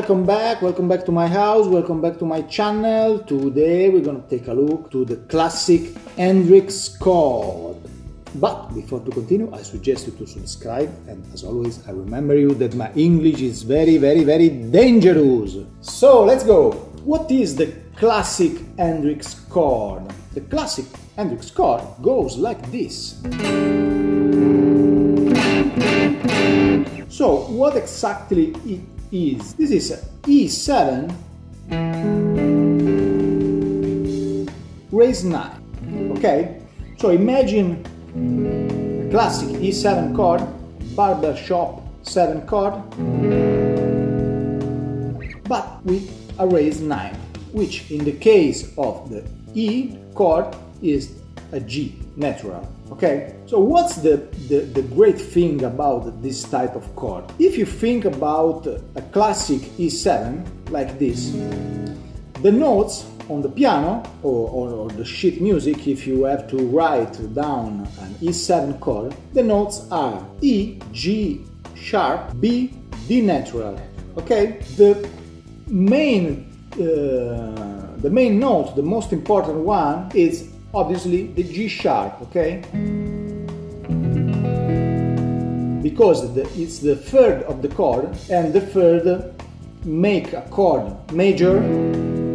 welcome back to my house, welcome back to my channel. Today we're gonna take a look to the classic HENDRIX chord. But before to continue, I suggest you to subscribe, and as always I remember you that my English is very dangerous. So let's go! What is the classic HENDRIX chord? The classic HENDRIX chord goes like this. So what exactly it is? This is E7 raised 9. Okay? So imagine a classic E7 chord, barbershop 7 chord, but with a raised 9, which in the case of the E chord is a G natural. Okay, so what's the great thing about this type of chord? If you think about a classic E7 like this, the notes on the piano or the sheet music, if you have to write down an E7 chord, the notes are E, G sharp, B, D natural. Okay, the main note, the most important one, is obviously the G sharp, okay? Because it's the third of the chord, and the third make a chord major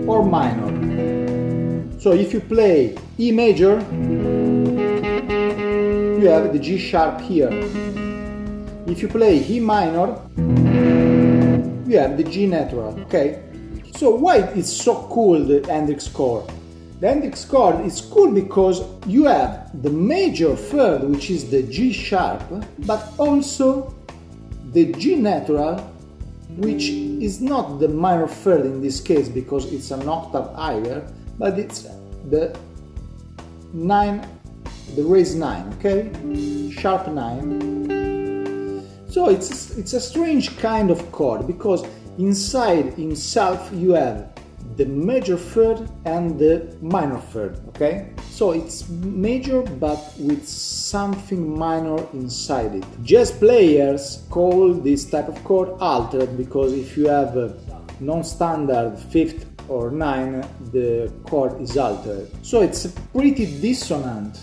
or minor. So if you play E major, you have the G sharp here. If you play E minor, you have the G natural, okay? So why it's so cool, the HENDRIX chord? The HENDRIX chord is cool because you have the major third, which is the G sharp, but also the G natural, which is not the minor third in this case because it's an octave higher, but it's the 9, the raised 9, okay? Sharp 9. So it's a strange kind of chord because inside himself you have the major third and the minor third, okay? So it's major but with something minor inside it. Jazz players call this type of chord altered because if you have a non-standard 5th or 9, the chord is altered. So it's pretty dissonant.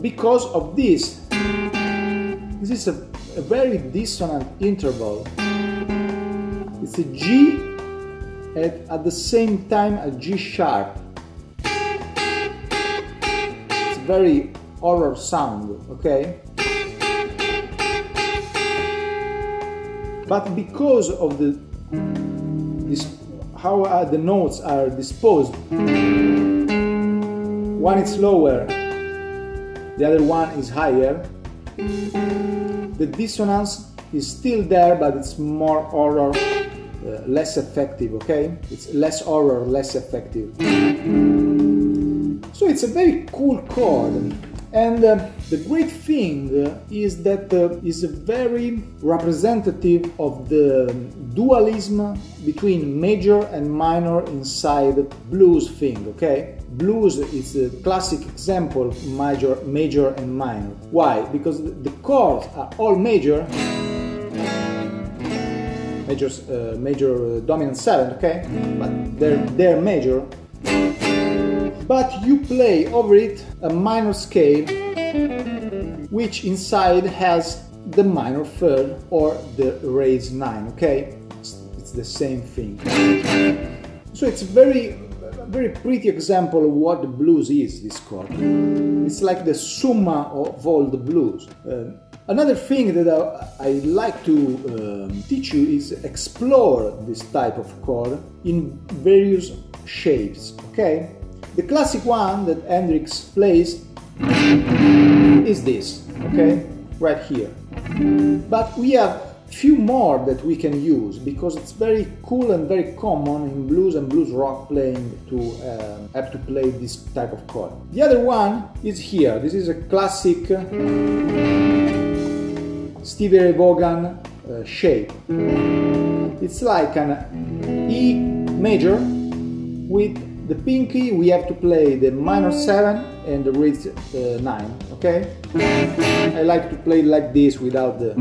Because of this. This is a very dissonant interval. It's a G at the same time a G sharp. It's a very horror sound, okay? But because of how the notes are disposed, one is lower, the other one is higher. The dissonance is still there, but it's more horror, less effective, okay? It's less horror, less effective. So it's a very cool chord. And the great thing is that it's very representative of the dualism between major and minor inside blues thing, okay? Blues is a classic example of major and minor. Why? Because the chords are all major dominant 7, okay? But they're major. But you play over it a minor scale, which inside has the minor third or the raised 9, okay? It's the same thing. So it's a very pretty example of what the blues is, this chord. It's like the summa of all the blues. Another thing that I like to teach you is explore this type of chord in various shapes, okay? The classic one that HENDRIX plays is this, okay? Right here. But we have few more that we can use because it's very cool and very common in blues and blues rock playing to have to play this type of chord. The other one is here. This is a classic Stevie Ray Vaughan shape. It's like an E major with the pinky. We have to play the minor 7 and the raised 9, okay? I like to play like this without the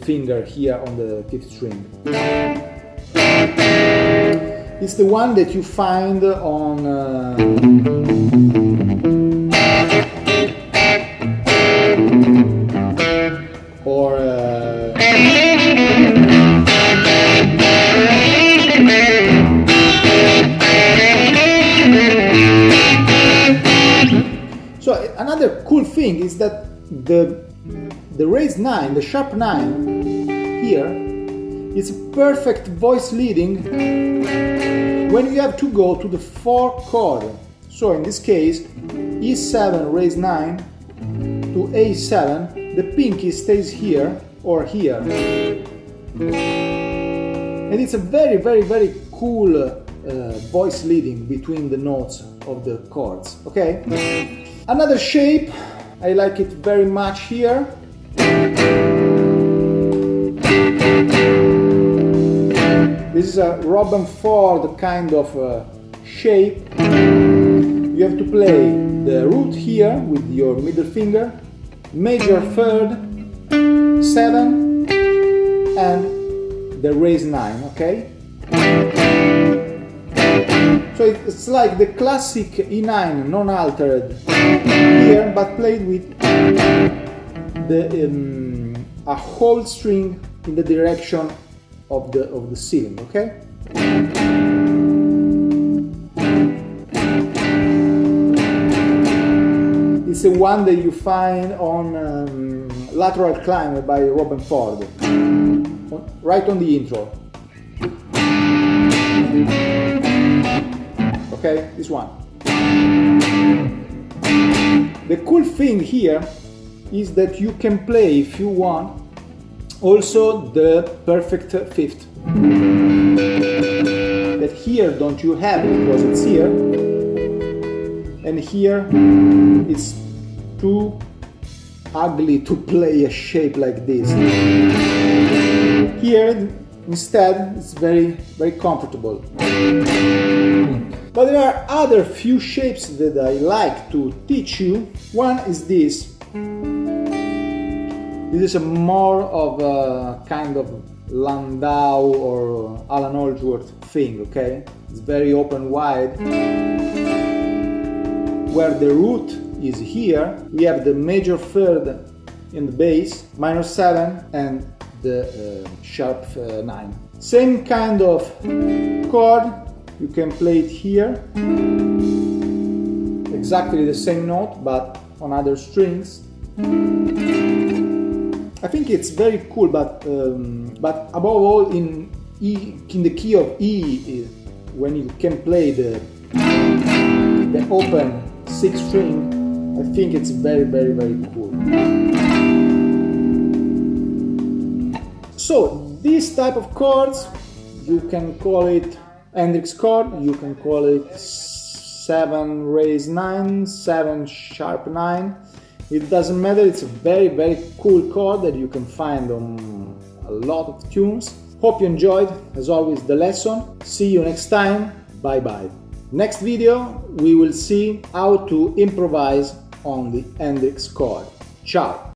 finger here on the 5th string. It's the one that you find on So another cool thing is that the raised 9, the sharp 9 here, is perfect voice leading when you have to go to the 4th chord. So in this case, E7 raised 9 to A7, the pinky stays here or here. And it's a very, very, very cool voice leading between the notes of the chords, okay? Another shape, I like it very much here. This is a Robben Ford kind of shape. You have to play the root here with your middle finger, major 3rd, 7, and the raised 9, okay? So it's like the classic E9 non-altered here, but played with a whole string in the direction of the ceiling, okay? It's the one that you find on Lateral Climb by Robben Ford, right on the intro. Okay, this one. The cool thing here is that you can play, if you want, also the perfect 5th. That here don't you have because it's here, and here it's too ugly to play a shape like this. Here instead it's very, very comfortable. But there are other few shapes that I like to teach you. One is this. This is a more of a kind of Landau or Alan Allsworth thing, okay? It's very open wide. Where the root is here, we have the major 3rd in the bass, minor 7, and the sharp 9. Same kind of chord. You can play it here, exactly the same note, but on other strings. I think it's very cool, but above all in the key of E, when you can play the open 6th string, I think it's very, very, very cool. So this type of chords, you can call it Hendrix chord, you can call it 7 raised 9, 7 sharp 9. It doesn't matter, it's a very, very cool chord that you can find on a lot of tunes. Hope you enjoyed, as always, the lesson. See you next time, bye bye. Next video we will see how to improvise on the Hendrix chord. Ciao!